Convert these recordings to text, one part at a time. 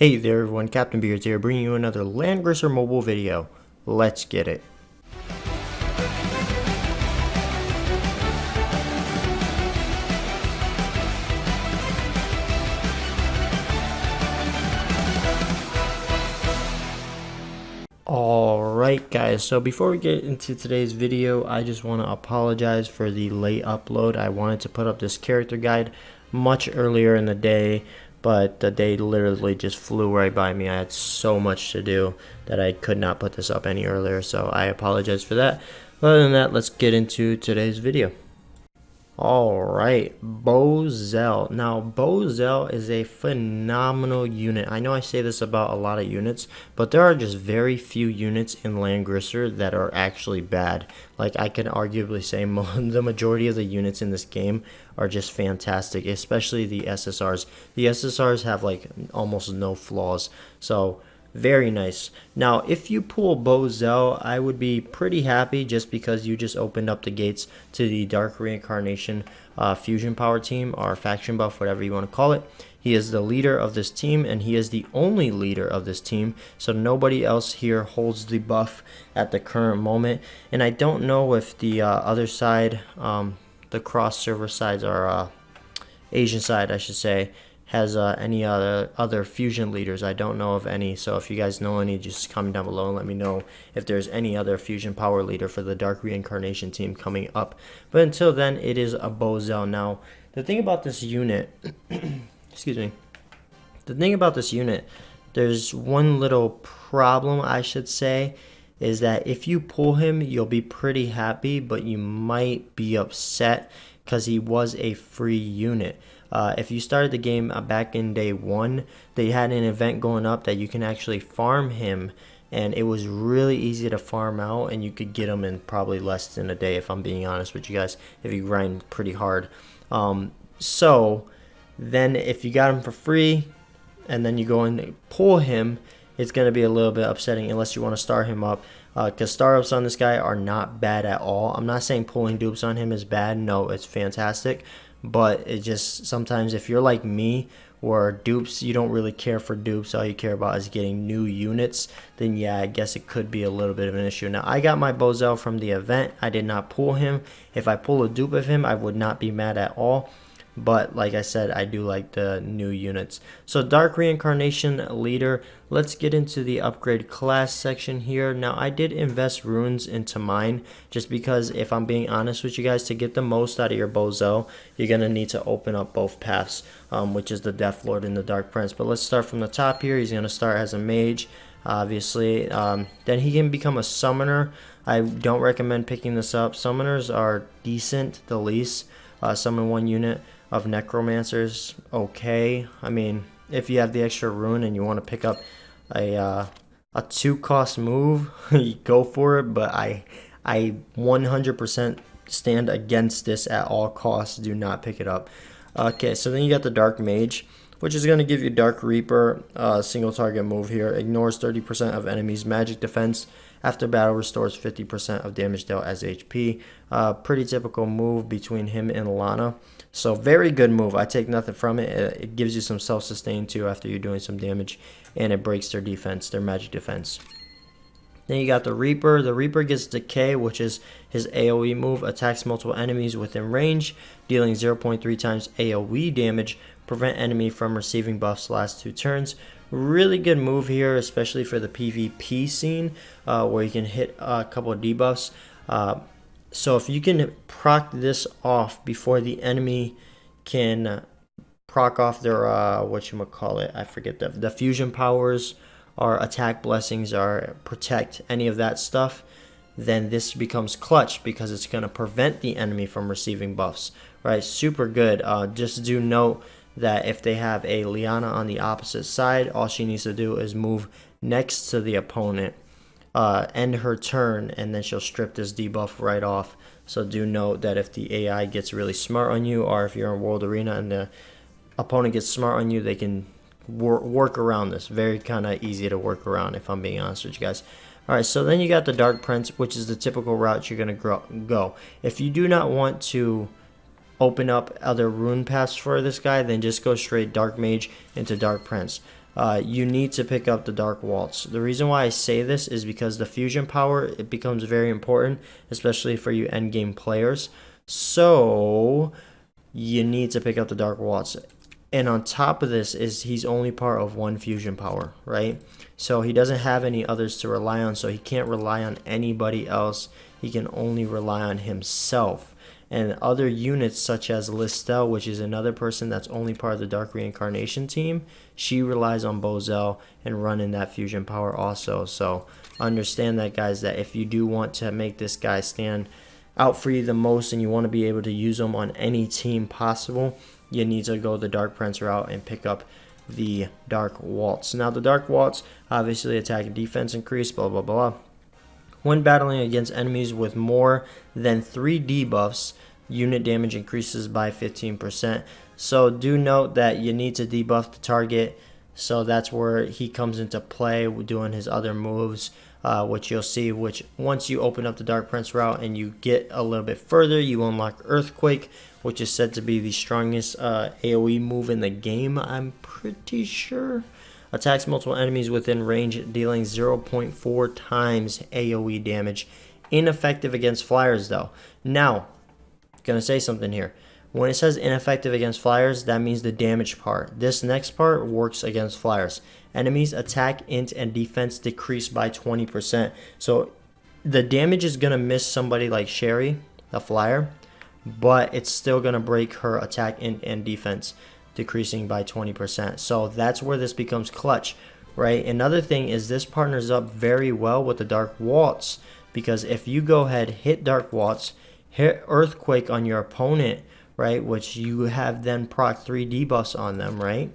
Hey there everyone, Captain Beards here, bringing you another Langrisser mobile video. Let's get it. Alright guys, so before we get into today's video, I just want to apologize for the late upload. I wanted to put up this character guide much earlier in the day, but the day literally just flew right by me. I had so much to do that I could not put this up any earlier, so I apologize for that. Other than that, let's get into today's video. Alright, BOZEL. Now, BOZEL is a phenomenal unit. I know I say this about a lot of units, but there are just very few units in Langrisser that are actually bad. Like, I can arguably say the majority of the units in this game are just fantastic, especially the SSRs. The SSRs have, like, almost no flaws, so very nice. Now, if you pull BOZEL, I would be pretty happy just because you just opened up the gates to the Dark Reincarnation fusion power team, or faction buff, whatever you want to call it. He is the leader of this team, and he is the only leader of this team, so nobody else here holds the buff at the current moment. And I don't know if the other side, the cross server sides, or Asian side I should say, has any other fusion leaders. I don't know of any, so if you guys know any, just comment down below and let me know if there's any other fusion power leader for the Dark Reincarnation team coming up. But until then, it is a BOZEL. Now, the thing about this unit, excuse me, the thing about this unit, there's one little problem I should say, is that if you pull him, you'll be pretty happy, but you might be upset because he was a free unit. If you started the game back in day 1, they had an event going up that you can actually farm him, and it was really easy to farm out, and you could get him in probably less than a day, if I'm being honest with you guys, if you grind pretty hard. So then if you got him for free and then you go and pull him, it's going to be a little bit upsetting unless you want to start him up, because startups on this guy are not bad at all. I'm not saying pulling dupes on him is bad. No, it's fantastic. But it just, sometimes if you're like me, where dupes, you don't really care for dupes, all you care about is getting new units, then yeah, I guess it could be a little bit of an issue. Now, I got my BOZEL from the event. I did not pull him. If I pull a dupe of him, I would not be mad at all. But like I said, I do like the new units. So Dark Reincarnation leader, let's get into the upgrade class section here. Now, I did invest runes into mine just because, if I'm being honest with you guys, to get the most out of your BOZEL, you're going to need to open up both paths, which is the Death Lord and the Dark Prince. But let's start from the top here. He's going to start as a mage, obviously. Then he can become a summoner. I don't recommend picking this up. Summoners are decent, the least. Summon one unit of necromancers, okay. I mean, if you have the extra rune and you want to pick up a 2-cost move, go for it. But I 100% stand against this at all costs. Do not pick it up. Okay, so then you got the Dark Mage, which is going to give you Dark Reaper, single target move here. Ignores 30% of enemies' magic defense. After battle, restores 50% of damage dealt as HP. Pretty typical move between him and Lana. So very good move. I take nothing from it. It gives you some self-sustain too after you're doing some damage. And it breaks their defense, their magic defense. Then you got the Reaper. The Reaper gets Decay, which is his AoE move. Attacks multiple enemies within range, dealing 0.3 times AoE damage. Prevent enemy from receiving buffs last 2 turns. Really good move here, especially for the PvP scene, where you can hit a couple of debuffs. So if you can proc this off before the enemy can proc off their, whatchamacallit, I forget, the fusion powers or attack blessings or protect, any of that stuff, then this becomes clutch because it's going to prevent the enemy from receiving buffs, right? Super good. Just do note that if they have a Liana on the opposite side, all she needs to do is move next to the opponent, end her turn, and then she'll strip this debuff right off. So do note that if the AI gets really smart on you, or if you're in World Arena and the opponent gets smart on you, they can work around this. Very kind of easy to work around, if I'm being honest with you guys. Alright, so then you got the Dark Prince, which is the typical route you're going to go. If you do not want to open up other rune paths for this guy, then just go straight Dark Mage into Dark Prince. you need to pick up the Dark Waltz. The reason why I say this is because the fusion power, it becomes very important, especially for you endgame players. So you need to pick up the Dark Waltz. And on top of this is he's only part of one fusion power, right? So he doesn't have any others to rely on, so he can't rely on anybody else. He can only rely on himself. And other units such as Listel, which is another person that's only part of the Dark Reincarnation team, she relies on BOZEL and running that fusion power also. So understand that, guys, that if you do want to make this guy stand out for you the most and you want to be able to use him on any team possible, you need to go the Dark Prince route and pick up the Dark Waltz. Now the Dark Waltz, obviously attack and defense increase, blah blah blah. When battling against enemies with more than 3 debuffs, unit damage increases by 15%. So do note that you need to debuff the target. So that's where he comes into play doing his other moves, which you'll see, which once you open up the Dark Prince route and you get a little bit further, you unlock Earthquake, which is said to be the strongest AoE move in the game, I'm pretty sure. Attacks multiple enemies within range, dealing 0.4 times AoE damage. Ineffective against flyers, though. Now, gonna say something here. When it says ineffective against flyers, that means the damage part. This next part works against flyers. Enemies attack, int, and defense decrease by 20%. So the damage is gonna miss somebody like Sherry, the flyer, but it's still gonna break her attack, int, and defense, decreasing by 20%. So that's where this becomes clutch, right? Another thing is this partners up very well with the Dark Waltz, because if you go ahead, hit Dark Waltz, hit Earthquake on your opponent, right, which you have then proc 3 debuffs on them, right,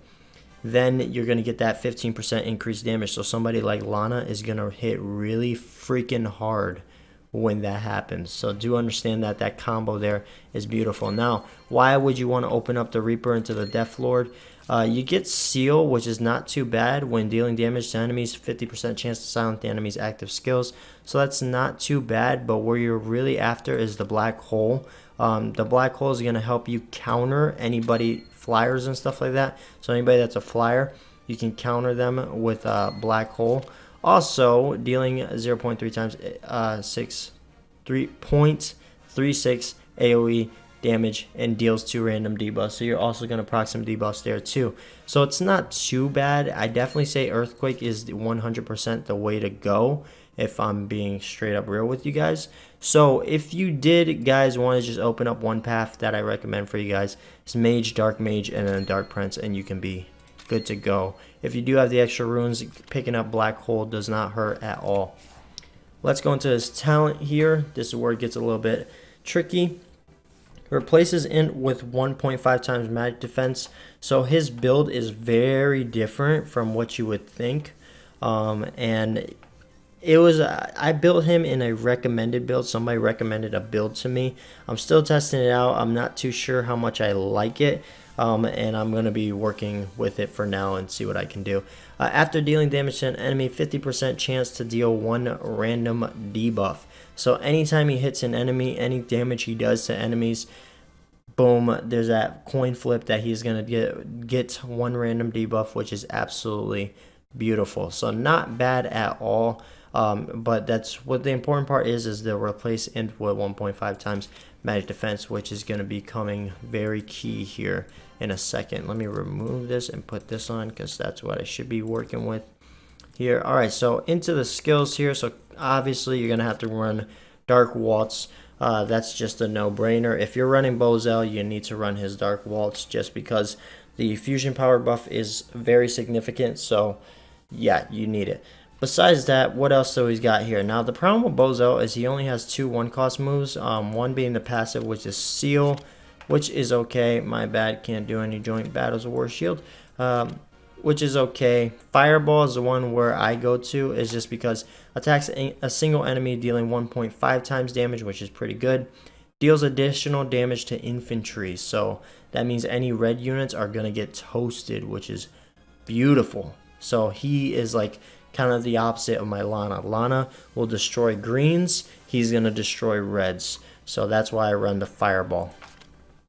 then you're going to get that 15% increased damage. So somebody like Lana is going to hit really freaking hard when that happens. So do understand that that combo there is beautiful. Now, why would you want to open up the Reaper into the Death Lord? You get Seal, which is not too bad when dealing damage to enemies, 50% chance to silence the enemy's active skills. So that's not too bad, but where you're really after is the Black Hole. The Black Hole is going to help you counter anybody, flyers and stuff like that. So anybody that's a flyer, you can counter them with Black Hole. Also, dealing 0.3 times 3.36 AoE damage and deals 2 random debuffs. So you're also going to proc some debuffs there too. So it's not too bad. I definitely say Earthquake is 100% the way to go, if I'm being straight up real with you guys. So if you did, guys, want to just open up one path that I recommend for you guys, is Mage, Dark Mage, and then Dark Prince, and you can be good to go. If you do have the extra runes, picking up Black Hole does not hurt at all. Let's go into his talent here. This is where it gets a little bit tricky. Replaces int with 1.5 times magic defense. So his build is very different from what you would think. And it was, I built him in a recommended build. Somebody recommended a build to me. I'm still testing it out. I'm not too sure how much I like it. And I'm going to be working with it for now and see what I can do. After dealing damage to an enemy, 50% chance to deal 1 random debuff. So anytime he hits an enemy, any damage he does to enemies, boom, there's that coin flip that he's going to get 1 random debuff, which is absolutely beautiful. So not bad at all. But that's what the important part is the replace int with 1.5 times magic defense, which is going to be coming very key here in a second. Let me remove this and put this on, because that's what I should be working with here. All right, so into the skills here. So obviously you're going to have to run Dark Waltz. That's just a no-brainer. If you're running BOZEL, you need to run his Dark Waltz, just because the fusion power buff is very significant. So yeah, you need it. Besides that, what else do he's got here? Now, the problem with BOZEL is he only has 2 1-cost moves. One being the passive, which is Seal, which is okay. My bad, can't do any joint battles of War Shield, which is okay. Fireball is the one where I go to, is just because attacks a single enemy dealing 1.5 times damage, which is pretty good. Deals additional damage to infantry, so that means any red units are going to get toasted, which is beautiful. So he is like kind of the opposite of my Lana. Lana will destroy greens. He's going to destroy reds. So that's why I run the Fireball.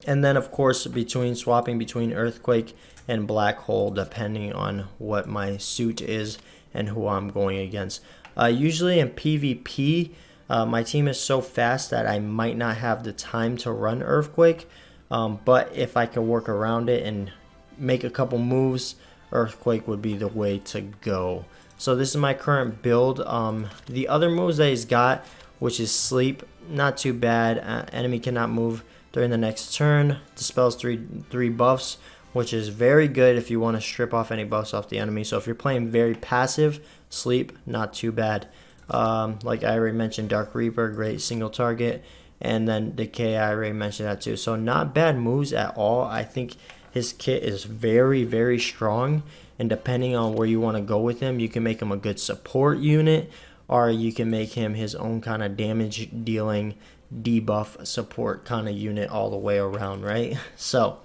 And then of course swapping between Earthquake and Black Hole depending on what my suit is and who I'm going against. Usually in PvP, my team is so fast that I might not have the time to run Earthquake, but if I could work around it and make a couple moves, Earthquake would be the way to go. So this is my current build. The other moves that he's got, which is Sleep, not too bad. Enemy cannot move during the next turn. Dispels three buffs, which is very good if you want to strip off any buffs off the enemy. So if you're playing very passive, Sleep, not too bad. Like I already mentioned, Dark Reaper, great single target. And then Decay, I already mentioned that too. So not bad moves at all. I think his kit is very, very strong. And depending on where you want to go with him, you can make him a good support unit, or you can make him his own kind of damage dealing debuff support kind of unit all the way around, right? So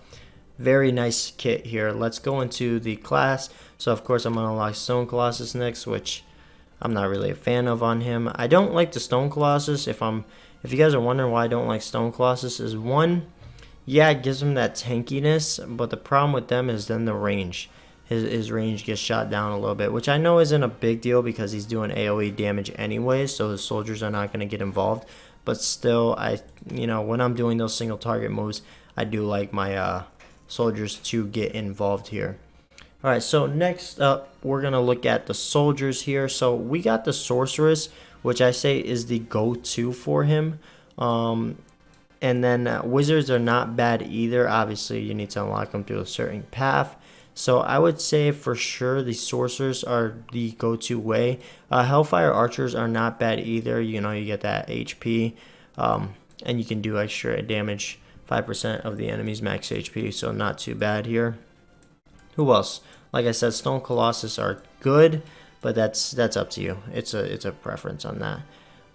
very nice kit here. Let's go into the class. So of course I'm going to unlock Stone Colossus next, which I'm not really a fan of on him. I don't like the Stone Colossus. If you guys are wondering why I don't like Stone Colossus, is one, yeah, it gives him that tankiness, but the problem with them is then the range. His range gets shot down a little bit, which I know isn't a big deal because he's doing AoE damage anyway, so his soldiers are not going to get involved. But still, when I'm doing those single target moves, I do like my soldiers to get involved here. Alright, so next up, we're going to look at the soldiers here. So we got the Sorceress, which I say is the go-to for him. And then Wizards are not bad either. Obviously, you need to unlock them through a certain path. So I would say for sure the Sorcerers are the go-to way. Hellfire Archers are not bad either. You get that HP, and you can do extra damage, 5% of the enemy's max HP, so not too bad here. Who else? Like I said, Stone Colossus are good, but that's up to you. It's a preference on that.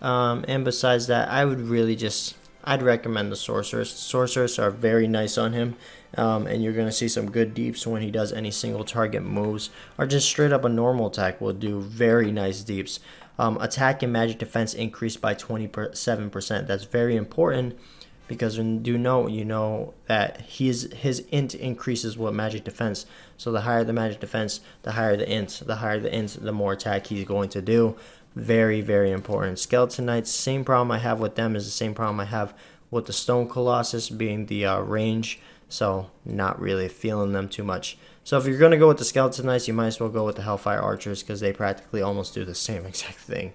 And besides that, I'd recommend the Sorceress. The Sorceress are very nice on him, and you're going to see some good deeps when he does any single target moves, or just straight up a normal attack will do very nice deeps. Attack and magic defense increased by 27%. That's very important because when you know that his int increases with magic defense. So the higher the magic defense, the higher the int. The higher the int, the more attack he's going to do. Very, very important. Skeleton Knights, same problem I have with them is the same problem I have with the Stone Colossus, being the range. So not really feeling them too much. So if you're going to go with the Skeleton Knights, you might as well go with the Hellfire Archers because they practically almost do the same exact thing.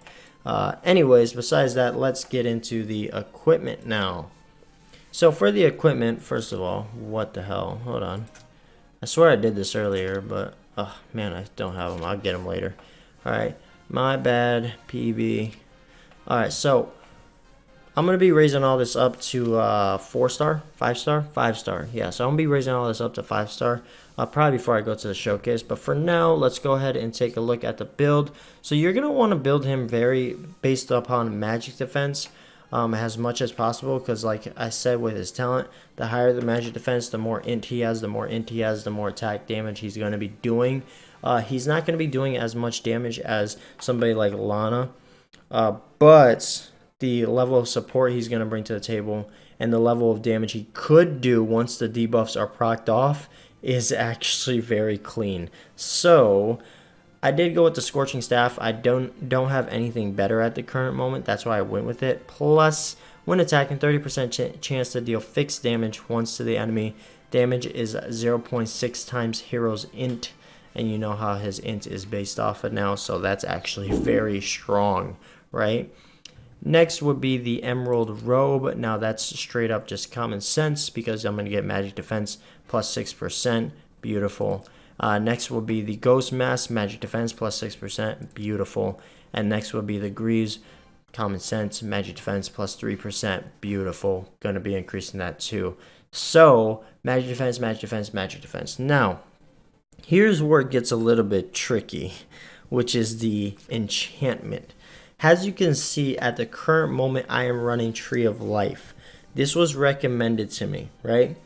Anyways, besides that, let's get into the equipment now. So for the equipment, first of all, what the hell? Hold on. I swear I did this earlier, but, oh man, I don't have them. I'll get them later. Alright, my bad, PB. Alright, so I'm going to be raising all this up to 4-star, 5-star, 5-star. Yeah, so I'm going to be raising all this up to 5-star probably before I go to the showcase. But for now, let's go ahead and take a look at the build. So you're going to want to build him very based upon magic defense. As much as possible, because like I said with his talent, the higher the magic defense, the more int he has, the more attack damage he's going to be doing. He's not going to be doing as much damage as somebody like Lana, but the level of support he's going to bring to the table and the level of damage he could do once the debuffs are procced off is actually very clean. So I did go with the Scorching Staff. I don't have anything better at the current moment. That's why I went with it. Plus, when attacking, 30% chance to deal fixed damage once to the enemy. Damage is 0.6 times hero's int. And you know how his int is based off of now. So that's actually very strong, right? Next would be the Emerald Robe. Now that's straight up just common sense because I'm going to get magic defense plus 6%. Beautiful. Next will be the Ghost Mask, magic defense plus 6%, beautiful. And next will be the Greaves, common sense, magic defense plus 3%, beautiful. Going to be increasing that too. So, magic defense, magic defense, magic defense. Now, here's where it gets a little bit tricky, which is the enchantment. As you can see, at the current moment, I am running Tree of Life. This was recommended to me, right?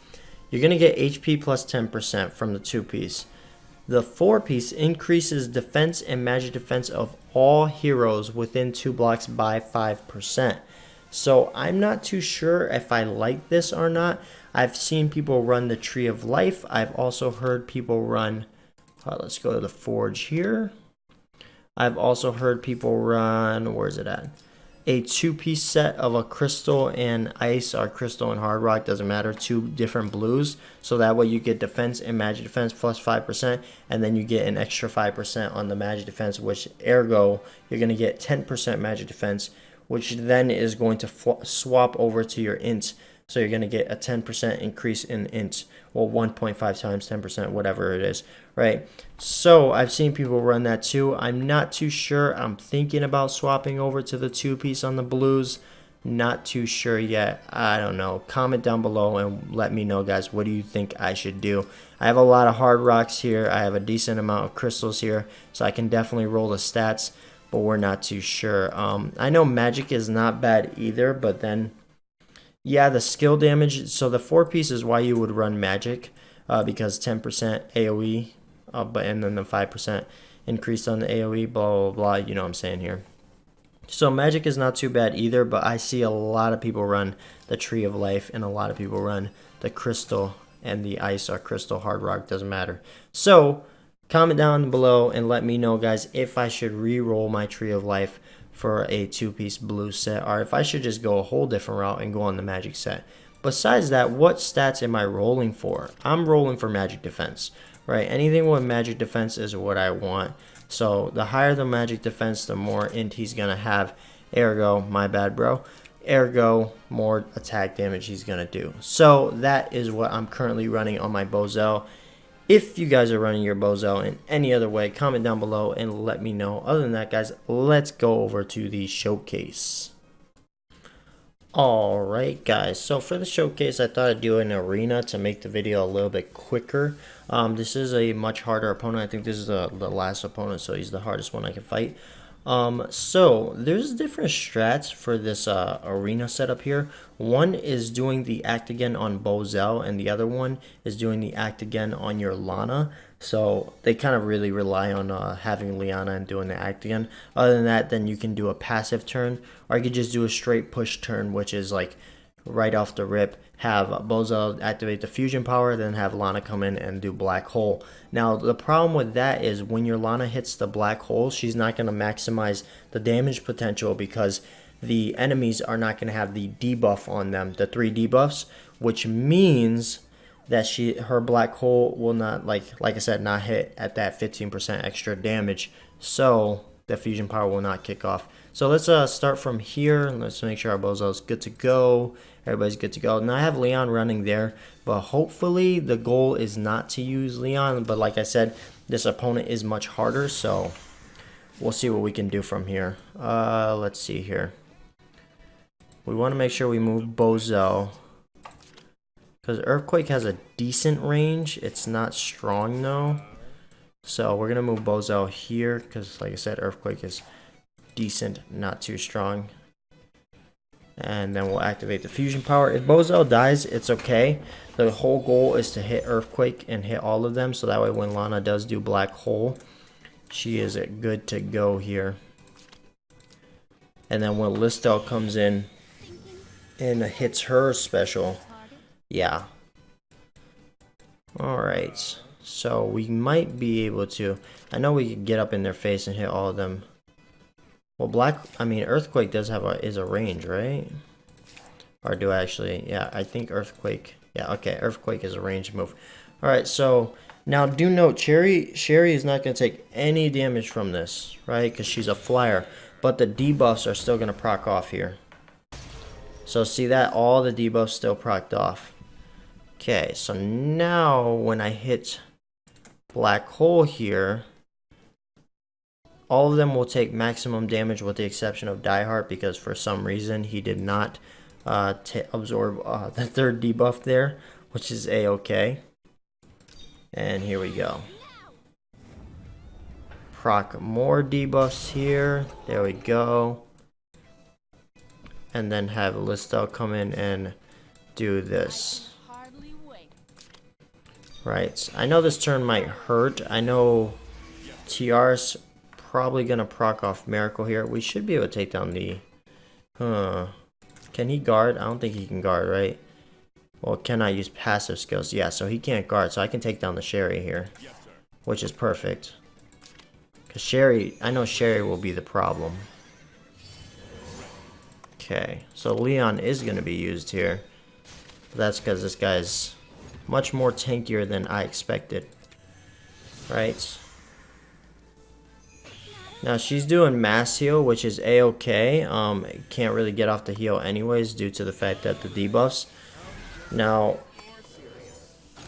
You're going to get HP plus 10% from the 2-piece. The 4-piece increases defense and magic defense of all heroes within 2 blocks by 5%. So I'm not too sure if I like this or not. I've seen people run the Tree of Life. I've also heard people run, let's go to the Forge here. I've also heard people run, where's it at? A 2-piece set of a crystal and ice, or crystal and hard rock, doesn't matter, 2 different blues. So that way you get defense and magic defense plus 5%, and then you get an extra 5% on the magic defense, which ergo, you're going to get 10% magic defense, which then is going to swap over to your int. So you're going to get a 10% increase in int, well, 1.5 times 10%, whatever it is, right? So I've seen people run that too. I'm not too sure. I'm thinking about swapping over to the 2-piece on the blues. Not too sure yet. I don't know. Comment down below and let me know, guys. What do you think I should do? I have a lot of hard rocks here. I have a decent amount of crystals here, so I can definitely roll the stats, but we're not too sure. I know magic is not bad either, but then yeah, the skill damage. So the 4-piece is why you would run magic, because 10% AoE, and then the 5% increase on the AoE, blah, blah, blah. You know what I'm saying here. So magic is not too bad either, but I see a lot of people run the Tree of Life, and a lot of people run the crystal and the ice or crystal hard rock, doesn't matter. So comment down below and let me know, guys, if I should re-roll my Tree of Life for a 2-piece blue set, or if I should just go a whole different route and go on the magic set. Besides that, what stats am I rolling for? I'm rolling for magic defense, right? Anything with magic defense is what I want. So the higher the magic defense, the more int he's gonna have. Ergo, my bad, bro. Ergo, more attack damage he's gonna do. So that is what I'm currently running on my BOZEL. If you guys are running your BOZEL in any other way, comment down below and let me know. Other than that, guys, let's go over to the showcase. Alright, guys, so for the showcase, I thought I'd do an arena to make the video a little bit quicker. This is a much harder opponent. I think this is the last opponent, so he's the hardest one I can fight. So there's different strats for this arena setup here. One is doing the act again on BOZEL, and the other one is doing the act again on your Lana. So they kind of really rely on having Liana and doing the act again. Other than that, then you can do a passive turn, or you could just do a straight push turn, which is like right off the rip, have BOZEL activate the fusion power, then have Lana come in and do black hole. Now the problem with that is when your Lana hits the black hole, she's not going to maximize the damage potential because the enemies are not going to have the debuff on them, the 3 debuffs, which means that her black hole will not, like I said, not hit at that 15% extra damage, so the fusion power will not kick off. So let's start from here. Let's make sure our BOZEL is good to go. Everybody's good to go. Now I have Leon running there, but hopefully the goal is not to use Leon. But like I said, this opponent is much harder, so we'll see what we can do from here. Let's see here. We want to make sure we move BOZEL, because Earthquake has a decent range. It's not strong though. So we're going to move BOZEL here because, like I said, Earthquake is decent, not too strong. And then we'll activate the fusion power. If BOZEL dies, it's okay. The whole goal is to hit Earthquake and hit all of them, so that way when Lana does do black hole, she is good to go here. And then when Listel comes in and hits her special, yeah. Alright, so we might be able to, I know we could get up in their face and hit all of them. Well, Earthquake does have is a range, right? Or do I actually, yeah, I think Earthquake, yeah, okay, Earthquake is a range move. Alright, so now do note, Sherry is not going to take any damage from this, right? Because she's a flyer, but the debuffs are still going to proc off here. So see that? All the debuffs still procced off. Okay, so now when I hit black hole here, all of them will take maximum damage with the exception of Diehard, because for some reason he did not absorb the 3rd debuff there, which is a-okay. And here we go. Proc more debuffs here. There we go. And then have Listel come in and do this. Right. I know this turn might hurt. I know TR's probably going to proc off Miracle here. We should be able to take down the... Can he guard? I don't think he can guard, right? Well, can I use passive skills? Yeah, so he can't guard, so I can take down the Sherry here, which is perfect. Because Sherry, I know Sherry will be the problem. Okay, so Leon is going to be used here. That's because this guy's much more tankier than I expected. Right? Now she's doing mass heal, which is a-okay. Can't really get off the heal anyways due to the fact that the debuffs. Now,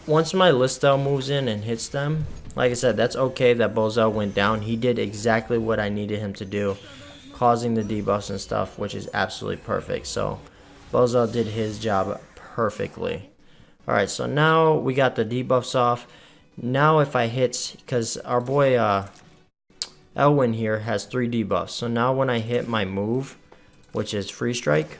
once my Listel moves in and hits them, like I said, that's okay that BOZEL went down. He did exactly what I needed him to do, causing the debuffs and stuff, which is absolutely perfect. So, BOZEL did his job perfectly. Alright, so now we got the debuffs off. Now if I hit, because our boy Elwyn here has 3 debuffs. So now when I hit my move, which is Free Strike,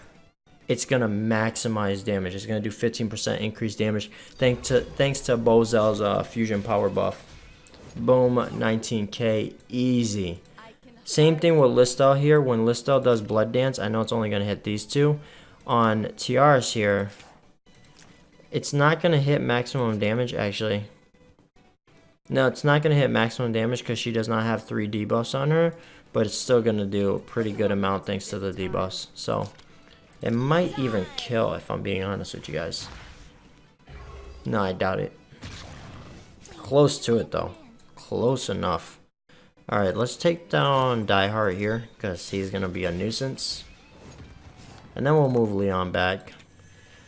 it's going to maximize damage. It's going to do 15% increased damage thanks to BOZEL's fusion power buff. Boom, 19k, easy. Same thing with Listel here. When Listel does Blood Dance, I know it's only going to hit these two. On Tiaras here, it's not going to hit maximum damage, actually. No, it's not going to hit maximum damage because she does not have 3 debuffs on her, but it's still going to do a pretty good amount thanks to the debuffs. So, it might even kill if I'm being honest with you guys. No, I doubt it. Close to it though. Close enough. Alright, let's take down Diehard here because he's going to be a nuisance. And then we'll move Leon back.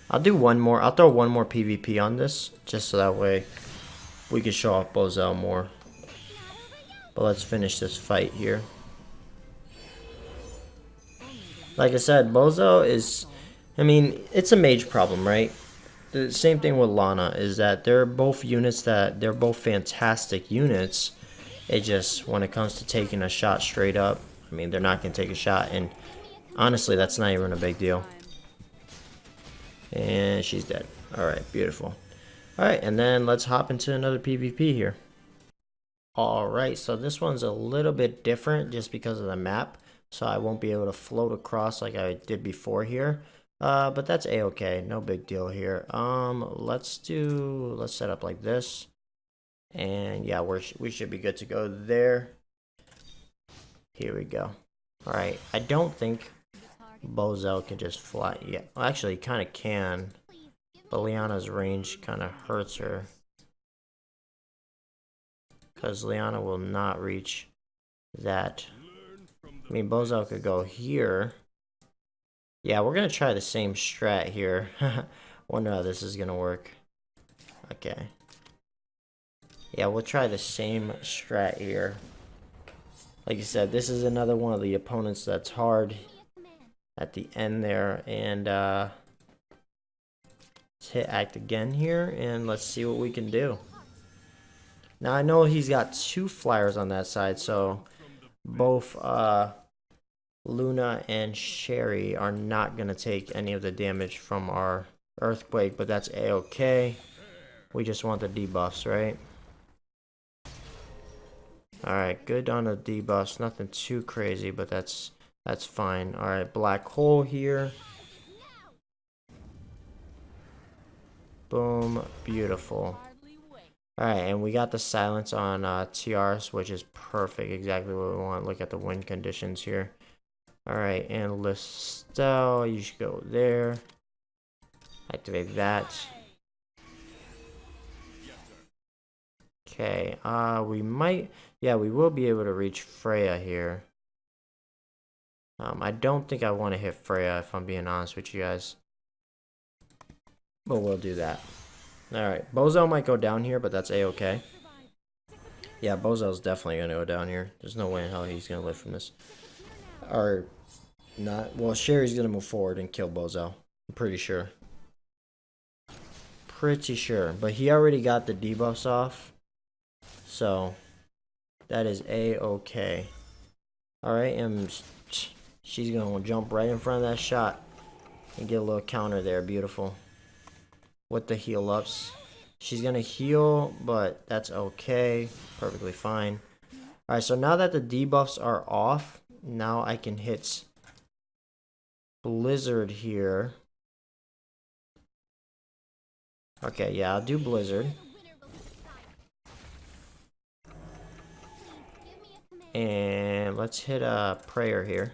I'll do one more. I'll throw one more PvP on this just so that way we can show off BOZEL more. But let's finish this fight here. Like I said, BOZEL is, I mean, it's a mage problem, right? The same thing with Lana is that they're both units that, they're both fantastic units. It just, when it comes to taking a shot straight up, I mean, they're not going to take a shot. And honestly, that's not even a big deal. And she's dead. Alright, beautiful. Alright, and then let's hop into another PvP here. Alright, so this one's a little bit different just because of the map. So I won't be able to float across like I did before here. But that's a-okay, no big deal here. Let's set up like this. And yeah, we should be good to go there. Here we go. Alright, I don't think BOZEL can just fly. Yeah, well, actually, he kind of can. But Liana's range kind of hurts her. Because Liana will not reach that. I mean, BOZEL could go here. Yeah, we're going to try the same strat here. Wonder how this is going to work. Okay. Yeah, we'll try the same strat here. Like I said, this is another one of the opponents that's hard at the end there. And let's hit act again here, and let's see what we can do. Now, I know he's got 2 flyers on that side, so both Luna and Sherry are not going to take any of the damage from our earthquake, but that's a-okay. We just want the debuffs, right? Alright, good on the debuffs. Nothing too crazy, but that's fine. Alright, black hole here. Boom. Beautiful. Alright, and we got the silence on Tiaras, which is perfect. Exactly what we want. Look at the wind conditions here. Alright, and Listel, you should go there. Activate that. Okay, we might, yeah, we will be able to reach Freya here. I don't think I want to hit Freya, if I'm being honest with you guys. But we'll do that. Alright, BOZEL might go down here, but that's a-okay. Yeah, BOZEL's definitely going to go down here. There's no way in hell he's going to live from this. Or not. Well, Sherry's going to move forward and kill BOZEL. I'm pretty sure. Pretty sure. But he already got the debuffs off. So, that is a-okay. Alright, and she's going to jump right in front of that shot. And get a little counter there. Beautiful. With the heal ups. She's going to heal, but that's okay. Perfectly fine. Alright, so now that the debuffs are off, now I can hit Blizzard here. Okay, yeah, I'll do Blizzard. And let's hit a prayer here.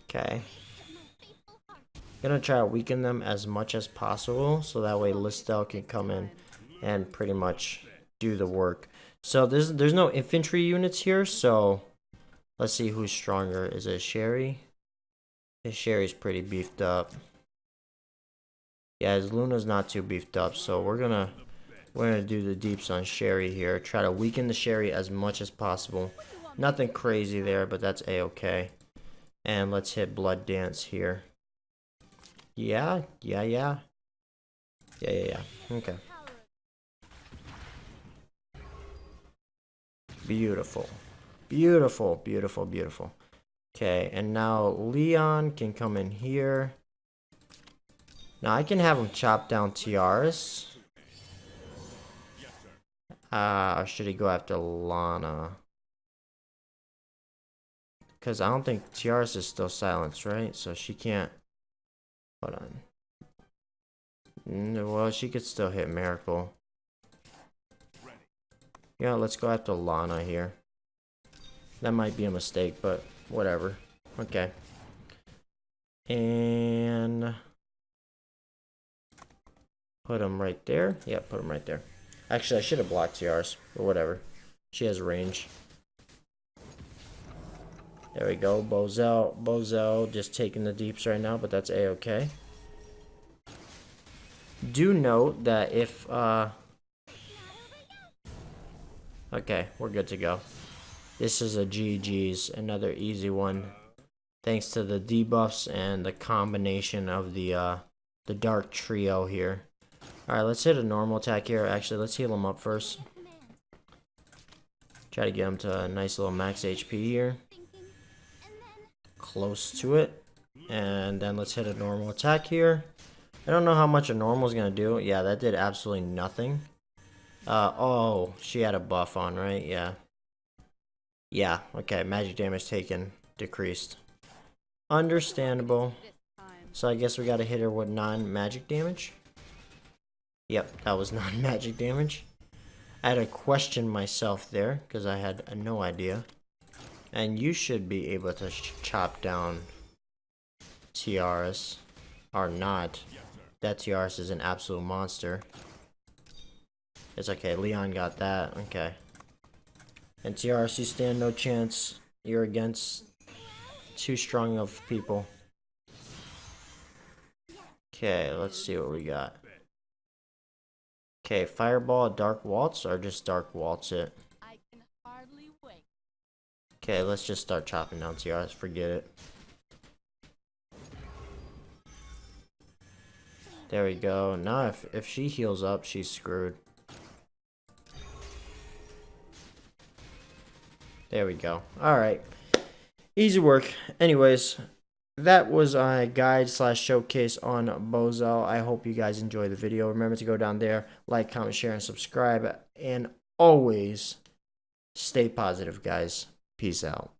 Okay. Gonna try to weaken them as much as possible so that way Listel can come in and pretty much do the work. So there's no infantry units here, so let's see who's stronger. Is it Sherry? His Sherry's pretty beefed up. Yeah, his Luna's not too beefed up, so we're gonna do the deeps on Sherry here. Try to weaken the Sherry as much as possible. Nothing crazy there, but that's a-okay. And let's hit Blood Dance here. Yeah. Okay. Beautiful. Beautiful. Okay, and now Leon can come in here. Now I can have him chop down Tiaras. Or should he go after Lana? Because I don't think Tiaras is still silenced, right? So she can't... Hold on. Well, she could still hit Miracle. Yeah, let's go after Lana here. That might be a mistake, but whatever. Okay. And... put him right there. Yeah, put him right there. Actually, I should have blocked Tiaras, but whatever. She has range. There we go. BOZEL just taking the deeps right now, but that's a-okay. Do note that if... okay, we're good to go. This is a GG's, another easy one. Thanks to the debuffs and the combination of the Dark Trio here. Alright, let's hit a normal attack here. Actually, let's heal him up first. Try to get him to a nice little max HP here. Close to it. And then let's hit a normal attack here. I don't know how much a normal is going to do. Yeah, that did absolutely nothing. Oh, she had a buff on, right? Yeah. Yeah, okay. Magic damage taken. Decreased. Understandable. So I guess we got to hit her with non-magic damage. Yep, that was non-magic damage. I had to question myself there because I had no idea. And you should be able to chop down Tiaras. Or not. That Tiaras is an absolute monster. It's okay, Leon got that. Okay. And Tiaras, you stand no chance. You're against too strong of people. Okay, let's see what we got. Okay, Fireball, Dark Waltz, or just Dark Waltz it? Okay, let's just start chopping down Tiaras. Forget it. There we go. Now if she heals up, she's screwed. There we go. Alright. Easy work. Anyways, that was a guide / showcase on BOZEL. I hope you guys enjoyed the video. Remember to go down there, like, comment, share, and subscribe. And always stay positive, guys. Peace out.